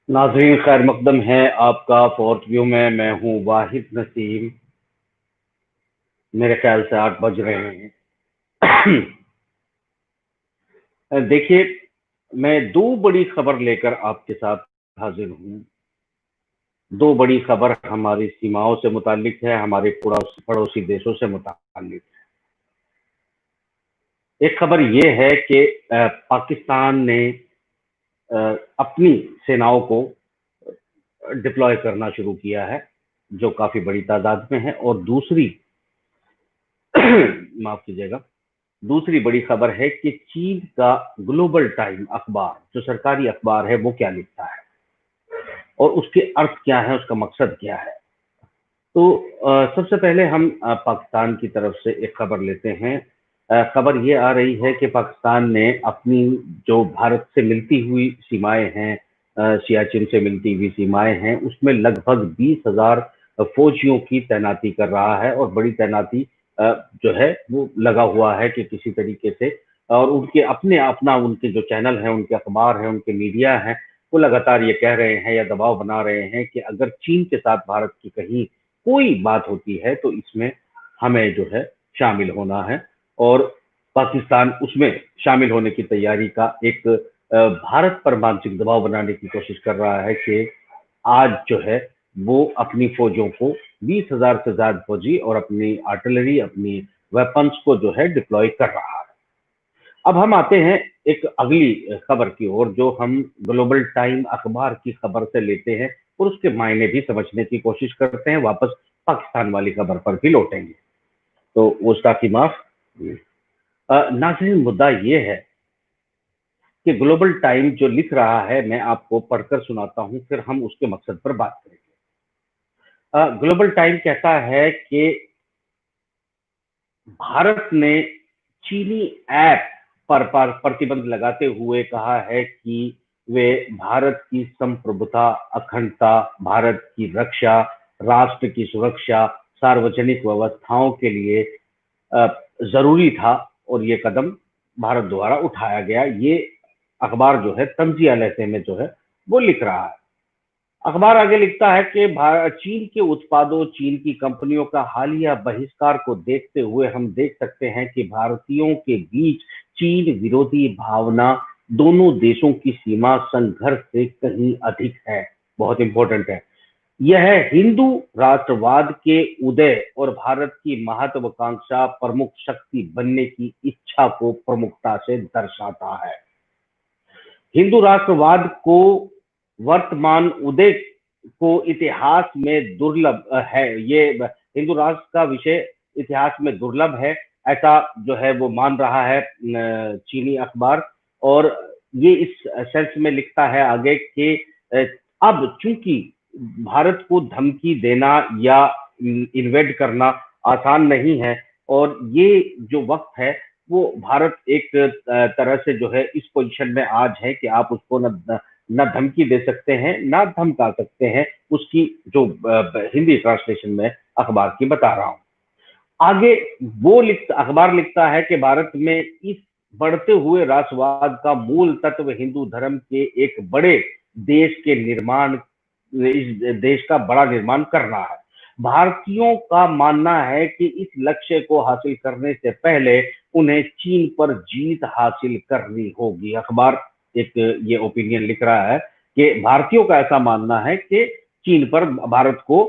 नाज़रीन खैर मकदम है आपका फोर्थ व्यू में। मैं हूँ वाहिद नसीम। मेरे ख्याल से 8 बज रहे हैं। देखिए, मैं दो बड़ी खबर लेकर आपके साथ हाजिर हूँ। दो बड़ी खबर हमारी सीमाओं से मुतालिक है, हमारे पड़ोसी देशों से मुतालिक है। एक खबर ये है कि पाकिस्तान ने अपनी सेनाओं को डिप्लॉय करना शुरू किया है, जो काफी बड़ी तादाद में है। और दूसरी माफ कीजिएगा, दूसरी बड़ी खबर है कि चीन का ग्लोबल टाइम अखबार, जो सरकारी अखबार है, वो क्या लिखता है और उसके अर्थ क्या है, उसका मकसद क्या है। तो सबसे पहले हम पाकिस्तान की तरफ से एक खबर लेते हैं। खबर ये आ रही है कि पाकिस्तान ने अपनी जो भारत से मिलती हुई सीमाएं हैं, सियाचिन से मिलती हुई सीमाएं हैं, उसमें लगभग 20,000 फौजियों की तैनाती कर रहा है। और बड़ी तैनाती जो है वो लगा हुआ है कि किसी तरीके से, और उनके अपने अपना उनके जो चैनल हैं, उनके अखबार हैं, उनके मीडिया हैं, वो लगातार ये कह रहे हैं या दबाव बना रहे हैं कि अगर चीन के साथ भारत की कहीं कोई बात होती है तो इसमें हमें जो है शामिल होना है। और पाकिस्तान उसमें शामिल होने की तैयारी का एक भारत पर मानसिक दबाव बनाने की कोशिश कर रहा है कि आज जो है वो अपनी फौजों को 20,000 से ज्यादा फौजी और अपनी आर्टिलरी, अपनी वेपन्स को जो है डिप्लॉय कर रहा है। अब हम आते हैं एक अगली खबर की ओर, जो हम ग्लोबल टाइम अखबार की खबर से लेते हैं और उसके मायने भी समझने की कोशिश करते हैं। वापस पाकिस्तान वाली खबर पर भी लौटेंगे। तो गुस्ताखी माफ। नाज़रीन, मुद्दा ये है कि ग्लोबल टाइम जो लिख रहा है, मैं आपको पढ़कर सुनाता हूं, फिर हम उसके मकसद पर बात करेंगे। ग्लोबल टाइम कहता है कि भारत ने चीनी ऐप पर प्रतिबंध लगाते हुए कहा है कि वे भारत की संप्रभुता, अखंडता, भारत की रक्षा, राष्ट्र की सुरक्षा, सार्वजनिक व्यवस्थाओं के लिए अ, जरूरी था और ये कदम भारत द्वारा उठाया गया। ये अखबार जो है तंजिया लहजे में जो है वो लिख रहा है। अखबार आगे लिखता है कि चीन के उत्पादों, चीन की कंपनियों का हालिया बहिष्कार को देखते हुए हम देख सकते हैं कि भारतीयों के बीच चीन विरोधी भावना दोनों देशों की सीमा संघर्ष से कहीं अधिक है। बहुत इंपॉर्टेंट है। यह हिंदू राष्ट्रवाद के उदय और भारत की महत्वाकांक्षा प्रमुख शक्ति बनने की इच्छा को प्रमुखता से दर्शाता है। हिंदू राष्ट्रवाद को वर्तमान उदय को इतिहास में दुर्लभ है। ये हिंदू राष्ट्र का विषय इतिहास में दुर्लभ है, ऐसा जो है वो मान रहा है चीनी अखबार। और ये इस सेंस में लिखता है आगे कि अब चूंकि भारत को धमकी देना या इन्वेड करना आसान नहीं है, और ये जो वक्त है वो भारत एक तरह से जो है इस पोजीशन में आज है कि आप उसको न धमकी दे सकते हैं, ना धमका सकते हैं। उसकी जो हिंदी ट्रांसलेशन में अखबार की बता रहा हूं। आगे अखबार लिखता है कि भारत में इस बढ़ते हुए राष्ट्रवाद का मूल तत्व हिंदू धर्म के एक बड़े देश के निर्माण, इस देश का बड़ा निर्माण करना है। भारतीयों का मानना है कि इस लक्ष्य को हासिल करने से पहले उन्हें चीन पर जीत हासिल करनी होगी। अखबार एक ये ओपिनियन लिख रहा है कि भारतीयों का ऐसा मानना है कि चीन पर भारत को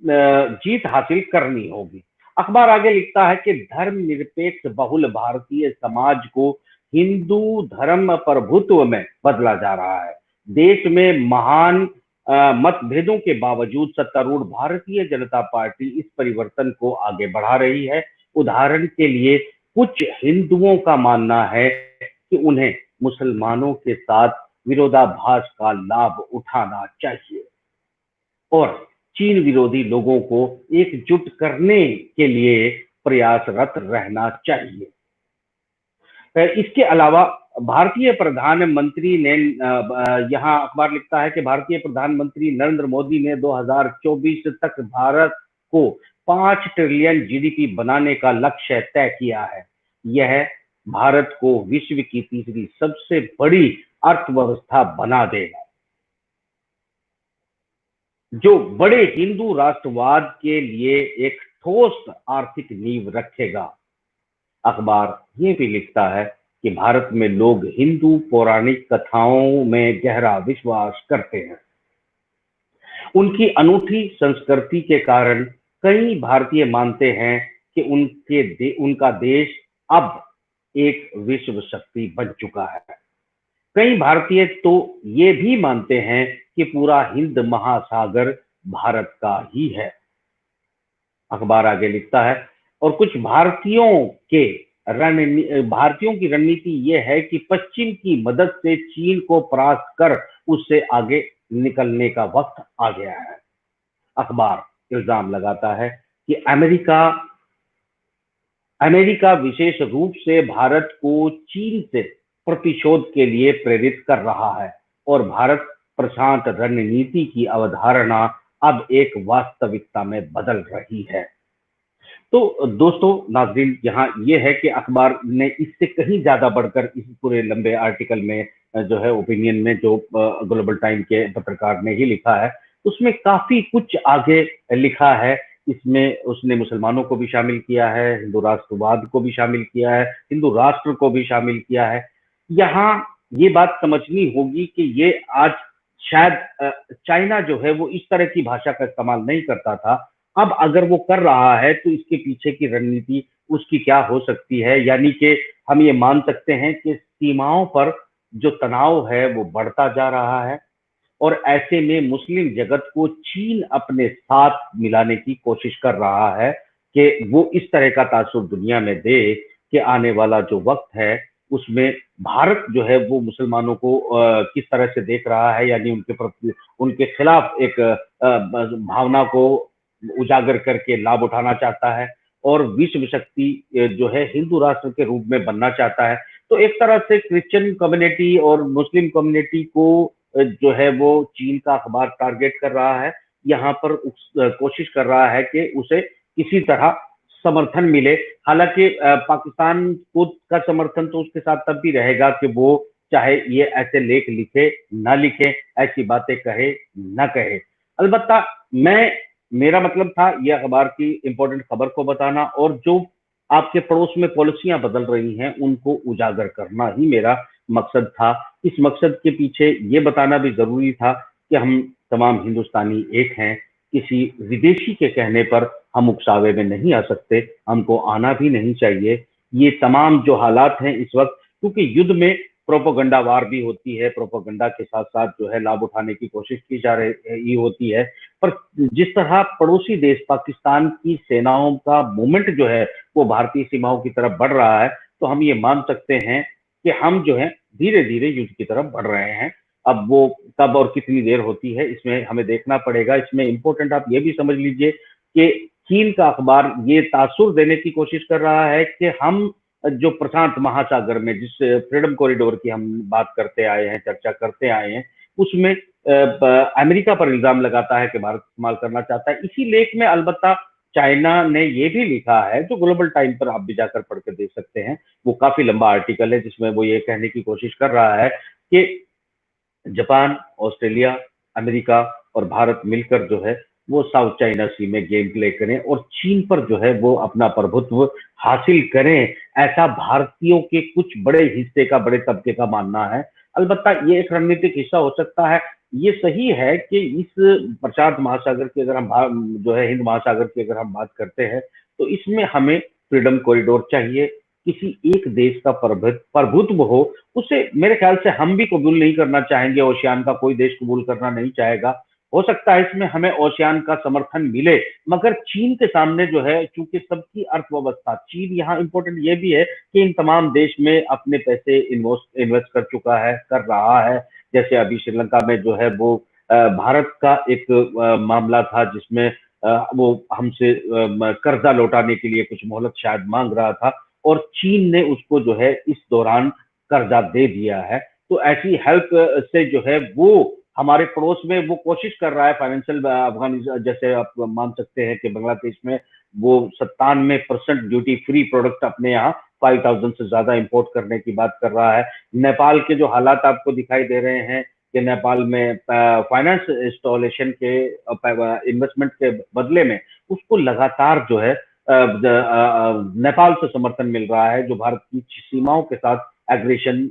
जीत हासिल करनी होगी। अखबार आगे लिखता है कि धर्मनिरपेक्ष बहुल भारतीय समाज को हिंदू धर्म प्रभुत्व में बदला जा रहा है। देश में महान मतभेदों के बावजूद सत्तारूढ़ भारतीय जनता पार्टी इस परिवर्तन को आगे बढ़ा रही है। उदाहरण के लिए कुछ हिंदुओं का मानना है कि उन्हें मुसलमानों के साथ विरोधाभास का लाभ उठाना चाहिए और चीन विरोधी लोगों को एकजुट करने के लिए प्रयासरत रहना चाहिए। इसके अलावा भारतीय प्रधानमंत्री ने यहाँ अखबार लिखता है कि भारतीय प्रधानमंत्री नरेंद्र मोदी ने 2024 तक भारत को 5 ट्रिलियन जीडीपी बनाने का लक्ष्य तय किया है। यह भारत को विश्व की तीसरी सबसे बड़ी अर्थव्यवस्था बना देगा। जो बड़े हिंदू राष्ट्रवाद के लिए एक ठोस आर्थिक नींव रखेगा। अखबार ये भी लिखता है कि भारत में लोग हिंदू पौराणिक कथाओं में गहरा विश्वास करते हैं। उनकी अनूठी संस्कृति के कारण कई भारतीय मानते हैं कि उनका देश अब एक विश्व शक्ति बन चुका है। कई भारतीय तो ये भी मानते हैं कि पूरा हिंद महासागर भारत का ही है। अखबार आगे लिखता है, और कुछ भारतीयों की रणनीति ये है कि पश्चिम की मदद से चीन को परास्त कर उससे आगे निकलने का वक्त आ गया है। अखबार इल्जाम लगाता है कि अमेरिका विशेष रूप से भारत को चीन से प्रतिशोध के लिए प्रेरित कर रहा है, और भारत प्रशांत रणनीति की अवधारणा अब एक वास्तविकता में बदल रही है। तो दोस्तों नाजरीन, यहाँ ये है कि अखबार ने इससे कहीं ज्यादा बढ़कर इस पूरे लंबे आर्टिकल में जो है ओपिनियन में जो ग्लोबल टाइम के पत्रकार ने ही लिखा है, उसमें काफी कुछ आगे लिखा है। इसमें उसने मुसलमानों को भी शामिल किया है, हिंदू राष्ट्रवाद को भी शामिल किया है, हिंदू राष्ट्र को भी शामिल किया है। यहाँ ये बात समझनी होगी कि ये आज शायद चाइना जो है वो इस तरह की भाषा का इस्तेमाल नहीं करता था। अब अगर वो कर रहा है तो इसके पीछे की रणनीति उसकी क्या हो सकती है, यानी कि हम ये मान सकते हैं कि सीमाओं पर जो तनाव है वो बढ़ता जा रहा है, और ऐसे में मुस्लिम जगत को चीन अपने साथ मिलाने की कोशिश कर रहा है कि वो इस तरह का तासुर दुनिया में दे कि आने वाला जो वक्त है उसमें भारत जो है वो मुसलमानों को किस तरह से देख रहा है, यानी उनके प्रति उनके खिलाफ एक भावना को उजागर करके लाभ उठाना चाहता है, और विश्व शक्ति जो है हिंदू राष्ट्र के रूप में बनना चाहता है। तो एक तरह से क्रिश्चियन कम्युनिटी और मुस्लिम कम्युनिटी को जो है वो चीन का अखबार टारगेट कर रहा है। यहाँ पर कोशिश कर रहा है कि उसे किसी तरह समर्थन मिले। हालांकि पाकिस्तान को का समर्थन तो उसके साथ तब भी रहेगा कि वो चाहे ये ऐसे लेख लिखे ना लिखे, ऐसी बातें कहे ना कहे। अलबत्ता मैं मेरा मतलब था ये अखबार की इंपॉर्टेंट खबर को बताना, और जो आपके पड़ोस में पॉलिसियां बदल रही हैं उनको उजागर करना ही मेरा मकसद था। इस मकसद के पीछे ये बताना भी जरूरी था कि हम तमाम हिंदुस्तानी एक हैं। किसी विदेशी के कहने पर हम उकसावे में नहीं आ सकते, हमको आना भी नहीं चाहिए। ये तमाम जो हालात हैं इस वक्त, क्योंकि युद्ध में प्रोपोगंडा वार भी होती है, प्रोपोगंडा के साथ साथ जो है लाभ उठाने की कोशिश की जा रही होती है। पर जिस तरह पड़ोसी देश पाकिस्तान की सेनाओं का मूवमेंट जो है वो भारतीय सीमाओं की तरफ बढ़ रहा है, तो हम ये मान सकते हैं कि हम जो है धीरे धीरे युद्ध की तरफ बढ़ रहे हैं। अब वो कब और कितनी देर होती है इसमें हमें देखना पड़ेगा। इसमें इंपॉर्टेंट आप ये भी समझ लीजिए कि चीन का अखबार ये तासुर देने की कोशिश कर रहा है कि हम जो प्रशांत महासागर में जिस फ्रीडम कॉरिडोर की हम बात करते आए हैं, चर्चा करते आए हैं, उसमें अमेरिका पर इल्जाम लगाता है कि भारत इस्तेमाल करना चाहता है। इसी लेख में अलबत्ता चाइना ने ये भी लिखा है, जो ग्लोबल टाइम पर आप भी जाकर पढ़ के देख सकते हैं। वो काफी लंबा आर्टिकल है जिसमें वो ये कहने की कोशिश कर रहा है कि जापान, ऑस्ट्रेलिया, अमेरिका और भारत मिलकर जो है वो साउथ चाइना सी में गेम प्ले करें और चीन पर जो है वो अपना प्रभुत्व हासिल करें, ऐसा भारतीयों के कुछ बड़े हिस्से का, बड़े तबके का मानना है। अलबत्ता ये एक रणनीतिक हिस्सा हो सकता है। ये सही है कि इस प्रशांत महासागर की अगर हम जो है हिंद महासागर की अगर हम बात करते हैं, तो इसमें हमें फ्रीडम कॉरिडोर चाहिए। किसी एक देश का प्रभुत्व हो, उसे मेरे ख्याल से हम भी कबूल नहीं करना चाहेंगे, ओशियान का कोई देश कबूल करना नहीं चाहेगा। हो सकता है इसमें हमें ओशियान का समर्थन मिले, मगर चीन के सामने जो है, चूंकि सबकी अर्थव्यवस्था, चीन यहाँ इंपॉर्टेंट ये भी है कि इन तमाम देश में अपने पैसे इन्वेस्ट कर चुका है, कर रहा है। जैसे अभी श्रीलंका में जो है वो भारत का एक मामला था जिसमें वो हमसे कर्जा लौटाने के लिए कुछ मोहलत शायद मांग रहा था, और चीन ने उसको जो है इस दौरान कर्जा दे दिया है। तो ऐसी हेल्प से जो है वो हमारे पड़ोस में वो कोशिश कर रहा है फाइनेंशियल अफगानिस्तान, जैसे आप मान सकते हैं कि बांग्लादेश में वो 97% ड्यूटी फ्री प्रोडक्ट अपने यहाँ 5000 से ज्यादा इंपोर्ट करने की बात कर रहा है। नेपाल के जो हालात आपको दिखाई दे रहे हैं कि नेपाल में फाइनेंस इंस्टॉलेशन के इन्वेस्टमेंट के बदले में उसको लगातार जो है नेपाल से समर्थन मिल रहा है, जो भारत की सीमाओं के साथ एग्रेशन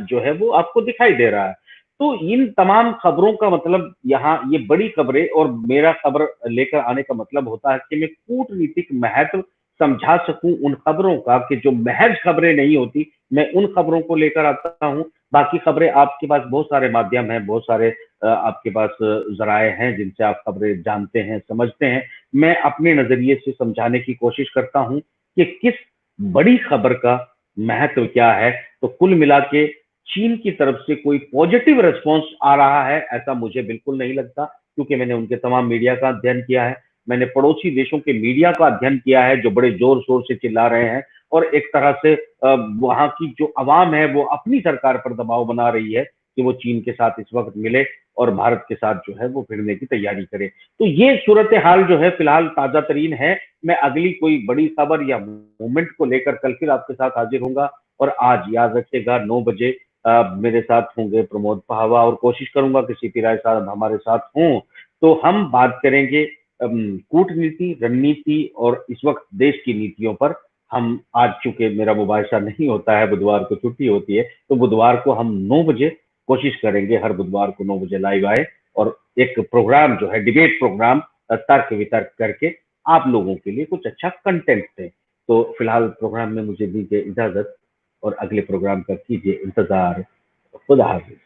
जो है वो आपको दिखाई दे रहा है। तो इन तमाम खबरों का मतलब यहाँ ये बड़ी खबरें, और मेरा खबर लेकर आने का मतलब होता है कि मैं कूटनीतिक महत्व समझा सकूं उन खबरों का, कि जो महज खबरें नहीं होती, मैं उन खबरों को लेकर आता हूं। बाकी खबरें आपके पास बहुत सारे माध्यम हैं, बहुत सारे आपके पास जराए हैं जिनसे आप खबरें जानते हैं, समझते हैं। मैं अपने नजरिए से समझाने की कोशिश करता हूं कि किस बड़ी खबर का महत्व क्या है। तो कुल मिला के चीन की तरफ से कोई पॉजिटिव रिस्पॉन्स आ रहा है ऐसा मुझे बिल्कुल नहीं लगता, क्योंकि मैंने उनके तमाम मीडिया का अध्ययन किया है, मैंने पड़ोसी देशों के मीडिया का अध्ययन किया है जो बड़े जोर शोर से चिल्ला रहे हैं, और एक तरह से वहां की जो अवाम है वो अपनी सरकार पर दबाव बना रही है कि वो चीन के साथ इस वक्त मिले और भारत के साथ जो है वो भिड़ने की तैयारी करे। तो ये सूरत हाल जो है फिलहाल ताजा तरीन है। मैं अगली कोई बड़ी खबर या मूवमेंट को लेकर कल फिर आपके साथ हाजिर होऊंगा। और आज याद रखिएगा 9 बजे मेरे साथ होंगे प्रमोद पहावा, और कोशिश करूंगा कि सीपी राय साहब हमारे साथ हों, तो हम बात करेंगे कूटनीति, रणनीति और इस वक्त देश की नीतियों पर। हम आज, चूंकि मेरा मुबाहिसा नहीं होता है, बुधवार को छुट्टी होती है, तो बुधवार को हम 9 बजे कोशिश करेंगे, हर बुधवार को 9 बजे लाइव आए और एक प्रोग्राम जो है डिबेट प्रोग्राम तर्क वितर्क करके आप लोगों के लिए कुछ अच्छा कंटेंट दें। तो फिलहाल प्रोग्राम में मुझे दीजिए इजाजत, और अगले प्रोग्राम का कीजिए इंतजार। खुदा हाफिज।